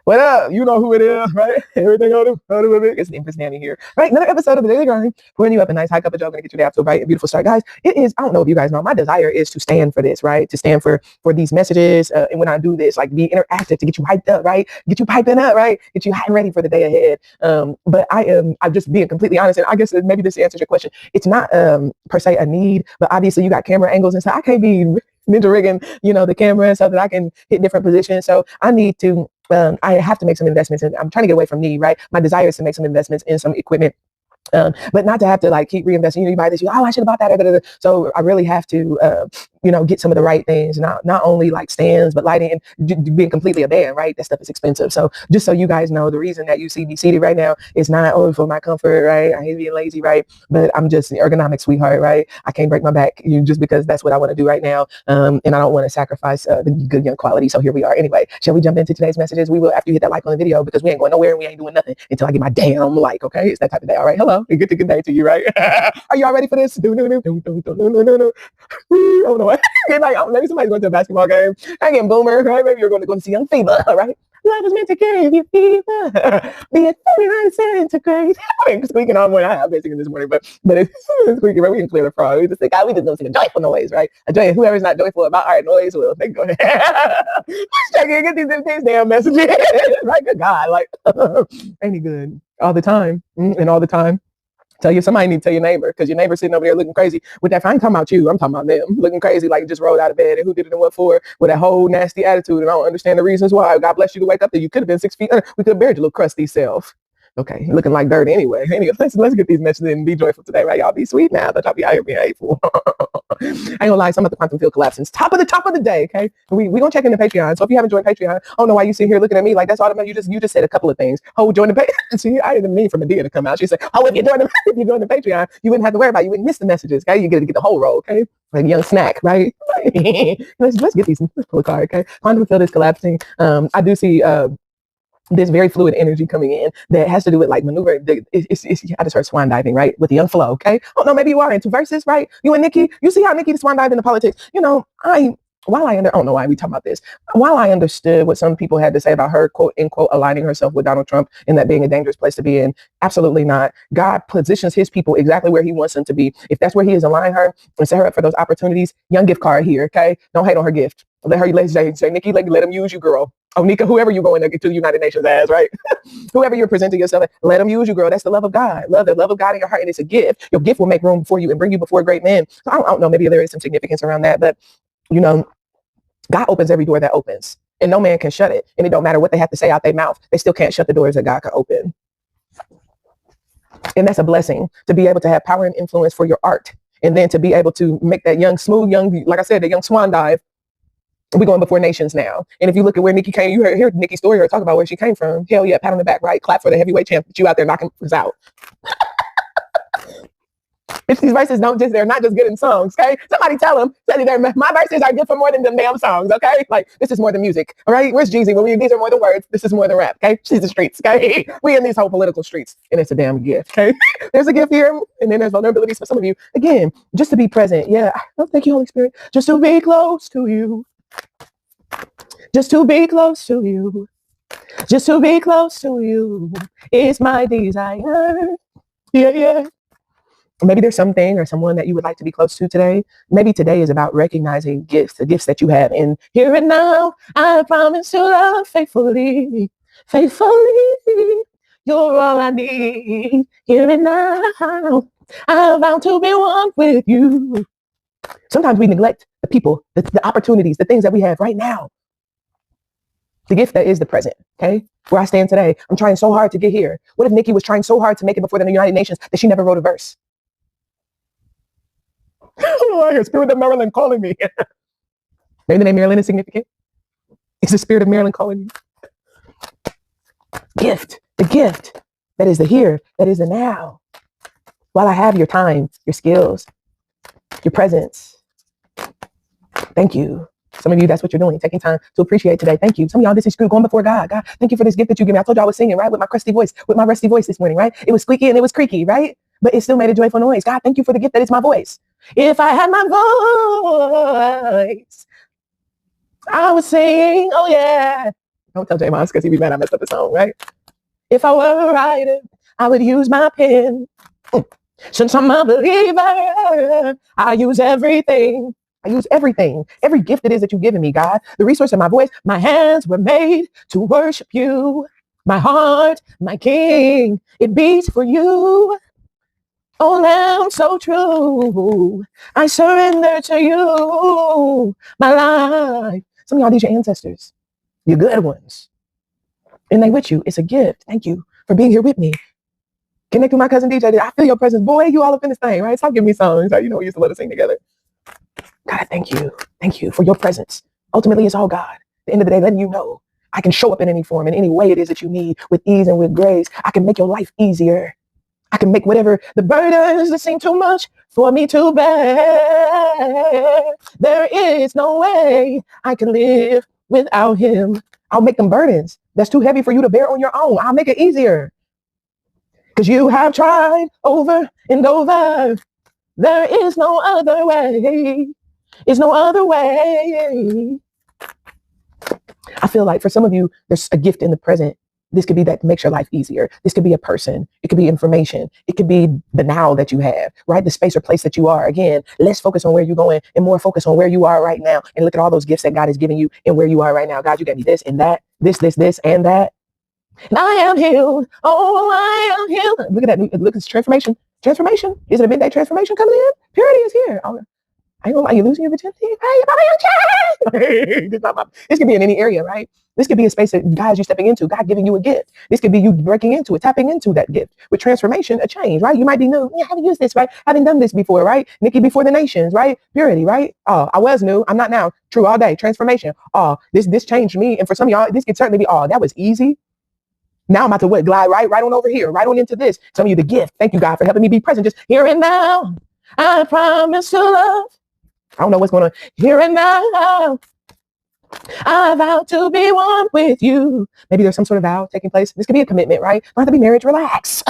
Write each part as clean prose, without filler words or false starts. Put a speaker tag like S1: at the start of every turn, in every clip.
S1: What up? You know who it is, right? Everything on the bit. It's the Empress Nanny here, right? Another episode of the Daily Grind, pouring you up a nice high cup of joe, gonna get your day off to a bright and beautiful start, guys. It is. I don't know if you guys know. My desire is to stand for this, right? To stand for these messages, and when I do this, like be interactive to get you hyped up, right? Get you piping up, right? Get you hot and ready for the day ahead. But I'm just being completely honest, and I guess maybe this answers your question. It's not per se a need, but obviously you got camera angles and so I can't be ninja rigging, the camera so that I can hit different positions. So I need to. I have to make some investments, and I'm trying to get away from need, right? My desire is to make some investments in some equipment, but not to have to like keep reinvesting. You buy this, I should have bought that. So I really have to, get some of the right things, not only like stands, but lighting and being completely a band, right? That stuff is expensive. So just so you guys know, the reason that you see me seated right now is not only for my comfort, right? I hate being lazy, right? But I'm just an ergonomic sweetheart, right? I can't break my back just because that's what I want to do right now. And I don't want to sacrifice the good young quality. So here we are. Anyway, shall we jump into today's messages? We will after you hit that like on the video because we ain't going nowhere and we ain't doing nothing until I get my damn like, okay? It's that type of day. All right. Hello. Good day to you, right? Are y'all ready for this? I don't know what. Maybe somebody's going to a basketball game. I get boomer, right? Maybe you're going to go see Young Fever, right? Love is meant to give you fever. Be it 39 centigrade. I mean, squeaking on when I have been singing this morning, but it's squeaking, right? We can clear the frog. We just think, God, we just don't sing a joyful noise, right? Whoever's not joyful about our noise will. They go ahead. Get these damn messages, right? Good God, like, ain't he good? All the time, and all the time. Somebody need to tell your neighbor because your neighbor sitting over there looking crazy with that. I ain't talking about you. I'm talking about them looking crazy, like just rolled out of bed and who did it and what for with that whole nasty attitude. And I don't understand the reasons why. God bless you to wake up there. You could have been 6 feet under. We could have buried your little crusty self. Okay, looking like dirt anyway. Let's get these messages and be joyful today, right? Y'all be sweet now. That y'all be out here being hateful. I ain't gonna lie, some of the quantum field collapsing. Top of the day, okay? We gonna check into Patreon. So if you haven't joined Patreon, I don't know why you sit here looking at me like that's automatic. You just said a couple of things. Oh, join the Patreon. See, I didn't mean for Medea to come out. She said, oh, if you join the Patreon, you wouldn't have to worry about it. You wouldn't miss the messages, okay? You get to get the whole roll, okay? Like a young snack, right? let's get these. Let's pull a card, okay? Quantum field is collapsing. I do see this very fluid energy coming in that has to do with like maneuver. I just heard swan diving, right? With the young flow, okay? Oh no, maybe you are into verses, right? You and Nikki, you see how Nikki swan dived into politics. I don't know why we talk about this. While I understood what some people had to say about her, quote unquote, aligning herself with Donald Trump and that being a dangerous place to be in, absolutely not. God positions his people exactly where he wants them to be. If that's where he is aligning her and set her up for those opportunities, young gift card here, okay? Don't hate on her gift. Let her say, Nikki, let him use you, girl. Oh, Nika, whoever you're going to get to the United Nations as, right? Whoever you're presenting yourself, let them use you, girl. That's the love of God. Love the love of God in your heart, and it's a gift. Your gift will make room for you and bring you before great men. So I don't know, maybe there is some significance around that, but God opens every door that opens, and no man can shut it. And it don't matter what they have to say out their mouth; they still can't shut the doors that God can open. And that's a blessing to be able to have power and influence for your art, and then to be able to make that like I said, the young swan dive. We're going before nations now. And if you look at where Nikki came, you heard Nikki's story or talk about where she came from. Hell yeah, pat on the back, right? Clap for the heavyweight champ that you out there knocking us out. Bitch, these verses they're not just good in songs, okay? Somebody tell them my verses are good for more than them damn songs, okay? Like, this is more than music, all right? Where's Jeezy? These are more than words. This is more than rap, okay? She's the streets, okay? We in these whole political streets, and it's a damn gift, okay? There's a gift here, and then there's vulnerabilities for some of you. Again, just to be present. Yeah, oh, thank you, Holy Spirit. Just to be close to you. Just to be close to you. Just to be close to you is my desire. Yeah. Maybe there's something or someone that you would like to be close to today. Maybe today is about recognizing the gifts that you have. And here and now, I promise to love faithfully. You're all I need. Here and now, I'm bound to be one with you. Sometimes we neglect the people, the opportunities, the things that we have right now. The gift that is the present, okay? Where I stand today, I'm trying so hard to get here. What if Nikki was trying so hard to make it before the United Nations that she never wrote a verse? Oh, I hear Spirit of Maryland calling me. Maybe the name Maryland is significant. It's the Spirit of Maryland calling you. The gift that is the here, that is the now. While I have your time, your skills, your presence. Thank you. Some of you, that's what you're doing, taking time to appreciate today. Thank you. Some of y'all, this is going before God. God, thank you for this gift that you give me. I told you I was singing, right? With my rusty voice this morning, right? It was squeaky and it was creaky, right? But it still made a joyful noise. God, thank you for the gift that is my voice. If I had my voice, I would sing, oh yeah. Don't tell J Moss because he'd be mad I messed up the song, right? If I were a writer, I would use my pen. Since I'm a believer, I use everything. I use everything. Every gift it is that you've given me, God. The resource of my voice, my hands were made to worship you. My heart, my King, it beats for you. Oh, Lamb so true. I surrender to you, my life. Some of y'all, these are your ancestors. Your good ones. And they with you. It's a gift. Thank you for being here with me. Connect with my cousin DJ. I feel your presence. Boy, you all up in this thing, right? Stop giving me songs. You know, we used to let us sing together. God, thank you. Thank you for your presence. Ultimately, it's all God. At the end of the day, letting you know I can show up in any form, in any way it is that you need, with ease and with grace. I can make your life easier. I can make whatever the burdens that seem too much for me to bear. There is no way I can live without him. I'll make them burdens that's too heavy for you to bear on your own. I'll make it easier. Because you have tried over and over. There is no other way. There's no other way. I feel like for some of you, there's a gift in the present. This could be that makes your life easier. This could be a person. It could be information. It could be the now that you have, right? The space or place that you are. Again, less focus on where you're going and more focus on where you are right now. And look at all those gifts that God is giving you and where you are right now. God, you got me this and that, this, and that. And I am healed. Oh, I am healed. Look at that. Look at this transformation. Transformation. Is it a midday transformation coming in? Purity is here. Oh, I ain't gonna lie, you're losing your virginity. Hey, this could be in any area, right? This could be a space that God is you stepping into, God giving you a gift. This could be you breaking into it, tapping into that gift. With transformation, a change, right? You might be new. Yeah, I haven't used this, right? I haven't done this before, right? Nikki before the nations, right? Purity, right? Oh, I was new. I'm not now. True all day. Transformation. Oh, this changed me. And for some of y'all, this could certainly be, oh, that was easy. Now I'm about to glide right on over here, right on into this. Some of you, the gift. Thank you, God, for helping me be present. Just here and now. I promise to love. I don't know what's going on. Here and now. I vow to be one with you. Maybe there's some sort of vow taking place. This could be a commitment, right? Don't have to be marriage. Relax.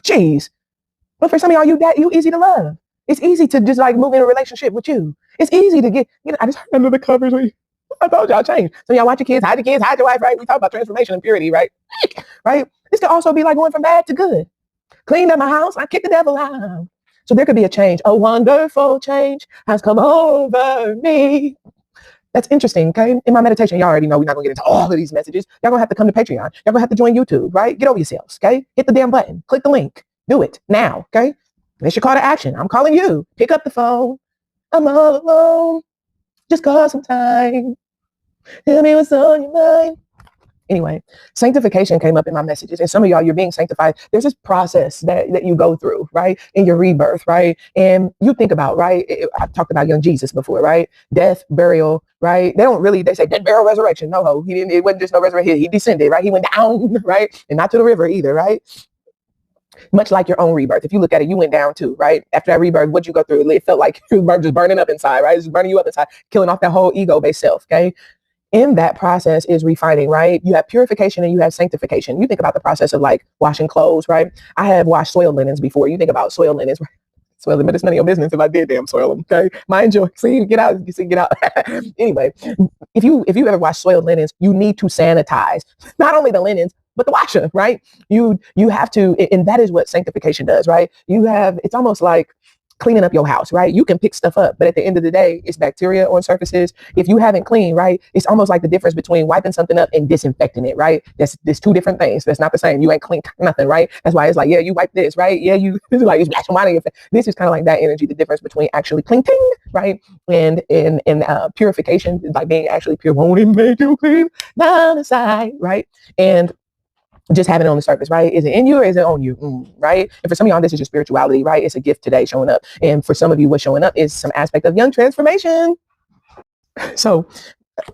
S1: Jeez. But for some of y'all, you easy to love. It's easy to just like move in a relationship with you. It's easy to get, I just heard under the covers. I told y'all change. So y'all watch your kids, hide your wife, right? We talk about transformation and purity, right? Right? This could also be like going from bad to good. Cleaned up my house. I kicked the devil out. So there could be a change. A wonderful change has come over me. That's interesting, okay? In my meditation, y'all already know we're not going to get into all of these messages. Y'all going to have to come to Patreon. Y'all going to have to join YouTube, right? Get over yourselves, okay? Hit the damn button. Click the link. Do it now, okay? That's your call to action. I'm calling you. Pick up the phone. I'm all alone. Just call some time. Tell me what's on your mind. Anyway, sanctification came up in my messages. And some of y'all, you're being sanctified. There's this process that you go through, right? In your rebirth, right? And you think about, right? I talked about young Jesus before, right? Death, burial, right? They say death, burial, resurrection. No, he didn't. It wasn't just no resurrection. He descended, right? He went down, right? And not to the river either, right? Much like your own rebirth. If you look at it, you went down too, right? After that rebirth, what'd you go through? It felt like you were just burning up inside, right? It's burning you up inside, killing off that whole ego-based self, okay? In that process is refining, right? You have purification and you have sanctification. You think about the process of like washing clothes, right? I have washed soiled linens before. You think about soiled linens, right? Soiled, but it's none of your business if I did damn soil them, okay? Mind you, see, get out. Anyway, if you ever wash soiled linens, you need to sanitize not only the linens, but the washer, right? You have to, and that is what sanctification does, right? It's almost like cleaning up your house, right? You can pick stuff up, but at the end of the day, it's bacteria on surfaces. If you haven't cleaned, right, it's almost like the difference between wiping something up and disinfecting it, right? There's two different things. That's not the same. You ain't cleaned nothing, right? That's why it's like, yeah, you wipe this, right? Yeah, this is like, it's splashing water in your face. This is kind of like that energy, the difference between actually cleaning, right? And purification, like being actually pure, won't it make you clean down the side, right? And just having it on the surface, right? Is it in you or is it on you? Right? And for some of y'all, this is your spirituality, right? It's a gift today showing up. And for some of you, what's showing up is some aspect of young transformation. So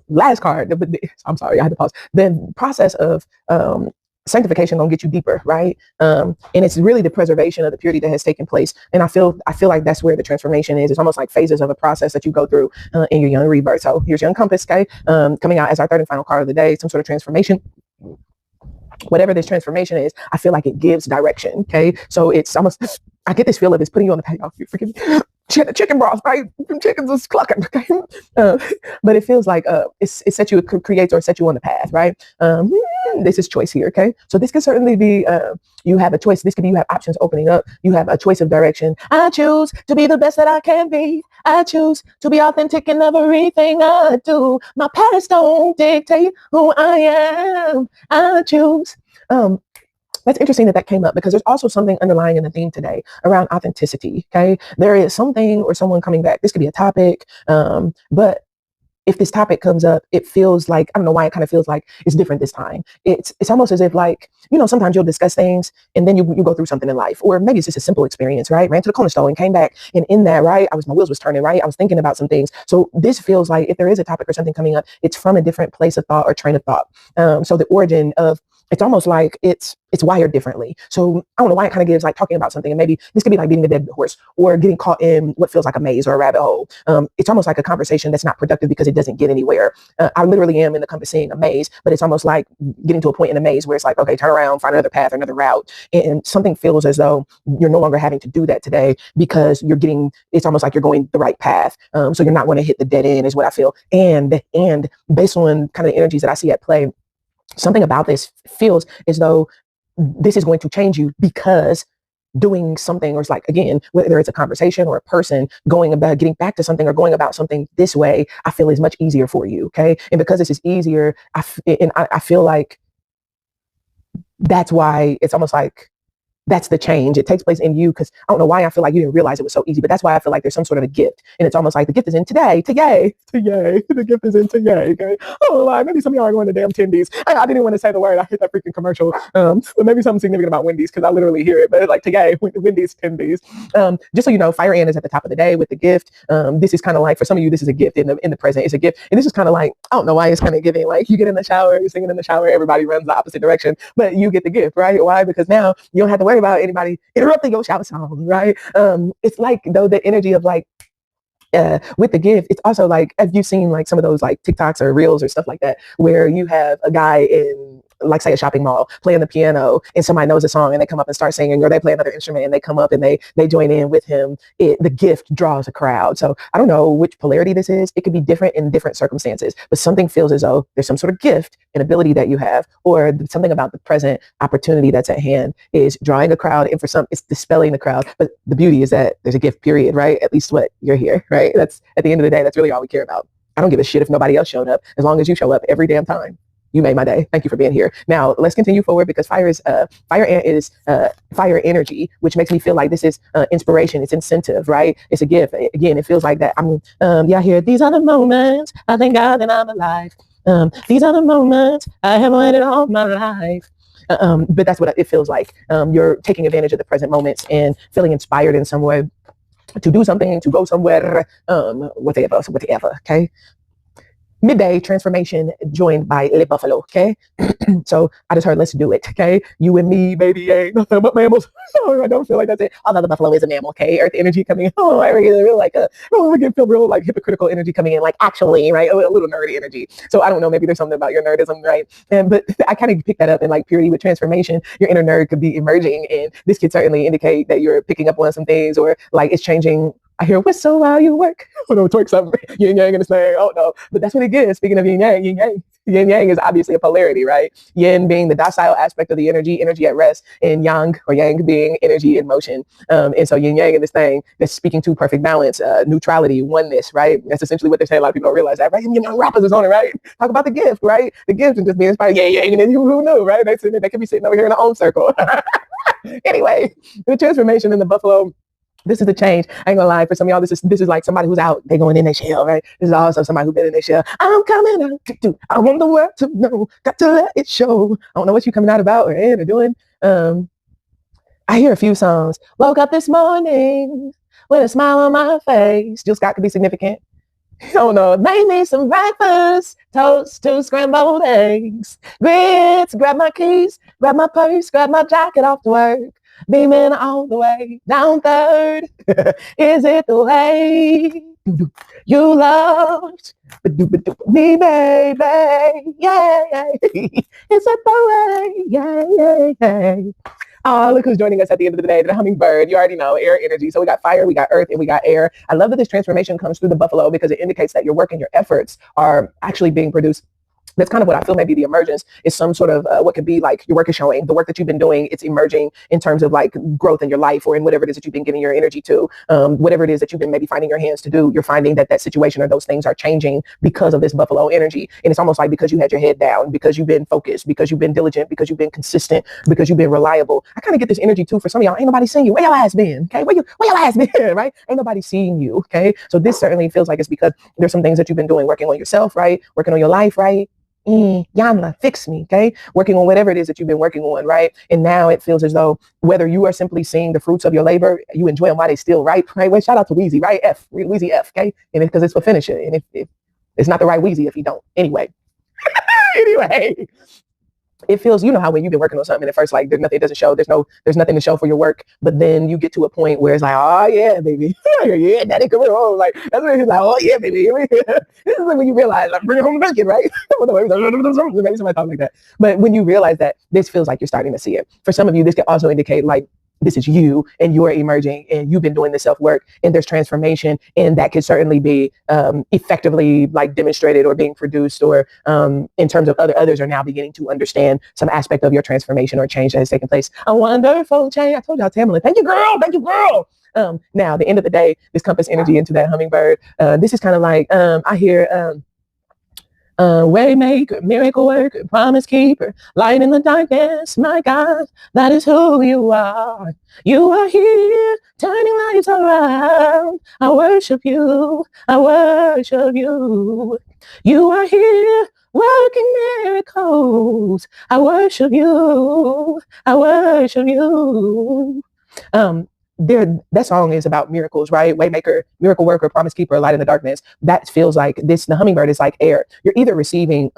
S1: last card, I'm sorry, I had to pause. The process of sanctification gonna get you deeper, right? And it's really the preservation of the purity that has taken place. And I feel like that's where the transformation is. It's almost like phases of a process that you go through in your young rebirth. So here's Young Compass, okay? Coming out as our third and final card of the day, some sort of transformation. Whatever this transformation is, I feel like it gives direction. Okay. So it's almost, I get this feel of it's putting you on the path. Forgive me. chicken broth, right? Chickens is clucking. Okay? Uh, but it feels like it sets you, it creates or sets you on the path, right? This is choice here, okay? So this could certainly be you have a choice. This could be you have options opening up. You have a choice of direction. I choose to be the best that I can be. I choose to be authentic in everything I do. My past don't dictate who I am. I choose. Um, that's interesting that came up because there's also something underlying in the theme today around authenticity. Okay. There is something or someone coming back. This could be a topic. But if this topic comes up, it feels like, I don't know why it kind of feels like it's different this time. It's almost as if like, sometimes you'll discuss things and then you go through something in life, or maybe it's just a simple experience, right? Ran to the corner store and came back. And in that, right, my wheels was turning, right? I was thinking about some things. So this feels like if there is a topic or something coming up, it's from a different place of thought or train of thought. So the origin of it's almost like it's wired differently. So I don't know why it kind of gives like talking about something, and maybe this could be like beating a dead horse or getting caught in what feels like a maze or a rabbit hole. It's almost like a conversation that's not productive because it doesn't get anywhere. I literally am encompassing a maze, but it's almost like getting to a point in a maze where it's like, okay, turn around, find another path, another route. And something feels as though you're no longer having to do that today because it's almost like you're going the right path. So you're not going to hit the dead end is what I feel. And based on kind of the energies that I see at play, something about this feels as though this is going to change you because doing something, or it's like, again, whether it's a conversation or a person going about getting back to something or going about something this way, I feel is much easier for you. Okay. And because this is easier, I feel like that's why it's almost like that's the change. It takes place in you because I don't know why I feel like you didn't realize it was so easy, but that's why I feel like there's some sort of a gift. And it's almost like the gift is in today. The gift is in today. Okay. Oh, like maybe some of y'all are going to damn Tendies. I didn't want to say the word. I hit that freaking commercial. But maybe something significant about Wendy's because I literally hear it. But like today, Wendy's Tendies. Just so you know, Fire Ann is at the top of the day with the gift. This is kind of like for some of you, this is a gift in the present. It's a gift, and this is kind of like I don't know why it's kind of giving. Like you get in the shower, you're singing in the shower, everybody runs the opposite direction, but you get the gift, right? Why? Because now you don't have to worry about anybody interrupting your shower song, right? It's like though the energy of like with the gift, it's also like, have you seen like some of those like TikToks or reels or stuff like that where you have a guy in like say a shopping mall playing the piano and somebody knows a song and they come up and start singing, or they play another instrument and they come up and they join in with him. The gift draws a crowd. So I don't know which polarity this is. It could be different in different circumstances, but something feels as though there's some sort of gift and ability that you have, or something about the present opportunity that's at hand is drawing a crowd, and for some it's dispelling the crowd. But the beauty is that there's a gift, period, right? At least what you're here, right? That's at the end of the day, that's really all we care about. I don't give a shit if nobody else showed up, as long as you show up every damn time. You made my day. Thank you for being here. Now let's continue forward because Fire is fire energy, which makes me feel like this is inspiration. It's incentive, right? It's a gift. Again, it feels like that. Here. These are the moments I thank God that I'm alive. These are the moments I have waited all my life. But that's what it feels like. You're taking advantage of the present moments and feeling inspired in some way to do something, to go somewhere, whatever. Okay. Midday transformation joined by Le Buffalo. Okay. So I just heard, let's do it. Okay. You and me, baby, ain't nothing but mammals. I don't feel like that's it. Although the buffalo is a mammal. Okay. Earth energy coming in. Oh, I really like I feel real like hypocritical energy coming in, like actually, right? A little nerdy energy. So I don't know, maybe there's something about your nerdism, right? But I kind of pick that up in like purity with transformation. Your inner nerd could be emerging, and this could certainly indicate that you're picking up on some things, or like it's changing. I hear whistle while you work. Oh no, twerk something. Yin yang in this thing. Oh no. But that's what it gives. Speaking of yin yang, yin yang is obviously a polarity, right? Yin being the docile aspect of the energy at rest, and yang or yang being energy in motion. And so yin yang in this thing that's speaking to perfect balance, neutrality, oneness, right? That's essentially what they're saying. A lot of people don't realize that, right? You know, rappers is on it, right? Talk about the gift, right? The gift and just being inspired, yang, and then who knew, right? They could be sitting over here in their own circle. Anyway, the transformation in the buffalo. This is the change. I ain't gonna lie. For some of y'all, this is like somebody who's out. They going in their shell, right? This is also somebody who's been in their shell. I'm coming out. I want the world to know. Got to let it show. I don't know what you coming out about or in or doing. I hear a few songs. Woke up this morning with a smile on my face. Jill Scott could be significant. Oh no, made me some breakfast, toast, 2 scrambled eggs, grits, grab my keys, grab my purse, grab my jacket off to work. Beaming all the way down 3rd. Is it the way you loved me, baby? Yeah. Is it the way? Yeah. Oh, look who's joining us at the end of the day, the hummingbird. You already know, air energy. So we got fire, we got earth, and we got air. I love that this transformation comes through the buffalo because it indicates that your work and your efforts are actually being produced. That's kind of what I feel maybe the emergence is some sort of what could be like your work is showing the work that you've been doing. It's emerging in terms of like growth in your life or in whatever it is that you've been giving your energy to, whatever it is that you've been maybe finding your hands to do. You're finding that that situation or those things are changing because of this buffalo energy. And it's almost like because you had your head down, because you've been focused, because you've been diligent, because you've been consistent, because you've been reliable. I kind of get this energy too for some of y'all. Ain't nobody seeing you. Where your ass been? Okay. Where your ass been? Right. Ain't nobody seeing you. Okay. So this certainly feels like it's because there's some things that you've been doing, working on yourself, right? Working on your life, right? Yana, fix me, okay? Working on whatever it is that you've been working on, right? And now it feels as though whether you are simply seeing the fruits of your labor, you enjoy them while they still ripe, right? Well, shout out to Wheezy, right? Wheezy F, okay? And it's because it's for finisher, and if it's not the right Wheezy if you don't. Anyway, it feels, you know how when you've been working on something and at first like there's nothing, it doesn't show, there's nothing to show for your work, but then you get to a point where it's like, oh yeah, baby, yeah, daddy come home, like that's when he's like, oh yeah, baby. This is like when you realize, like, bring home the bacon, right? Maybe somebody talk like that, but when you realize that this feels like you're starting to see it. For some of you, this can also indicate like this is you and you're emerging and you've been doing the self-work and there's transformation, and that could certainly be effectively like demonstrated or being produced, or in terms of others are now beginning to understand some aspect of your transformation or change that has taken place. A wonderful change. I told y'all, Tamala, thank you, girl. Now, the end of the day, this compass energy into that hummingbird, this is kind of like, I hear, waymaker, miracle worker, promise keeper, light in the darkness, my God, that is who you are. You are here, turning lives around. I worship you, I worship you. You are here, working miracles. I worship you, I worship you. That song is about miracles, right? Waymaker, miracle worker, promise keeper, light in the darkness. That feels like this. The hummingbird is like air. You're either receiving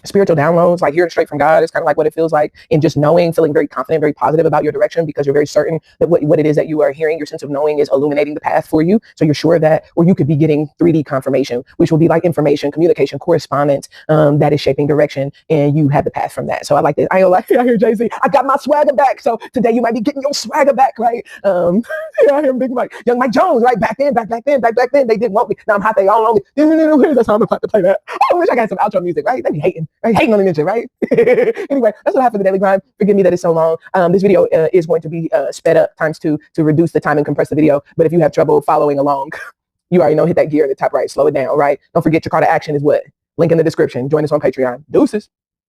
S1: spiritual downloads, like hearing straight from God. Is kind of like what it feels like in just knowing, feeling very confident, very positive about your direction because you're very certain that what it is that you are hearing, your sense of knowing is illuminating the path for you. So you're sure that, or you could be getting 3D confirmation, which will be like information, communication, correspondence that is shaping direction, and you have the path from that. So I like that. I hear Jay-Z, I got my swagger back. So today you might be getting your swagger back, right? I hear Big Mike, Young Mike Jones, right? Back then, they didn't want me. Now I'm hot, they all on me. That's how I'm about to play that. I wish I got some outro music, right? They be hating. Right? Hating on the ninja, right? Anyway, that's what I have for the daily grind. Forgive me that it's so long. This video is going to be sped up ×2 to reduce the time and compress the video. But if you have trouble following along, you already know, hit that gear in the top right, slow it down, right? Don't forget your call to action is what? Link in the description. Join us on Patreon. Deuces.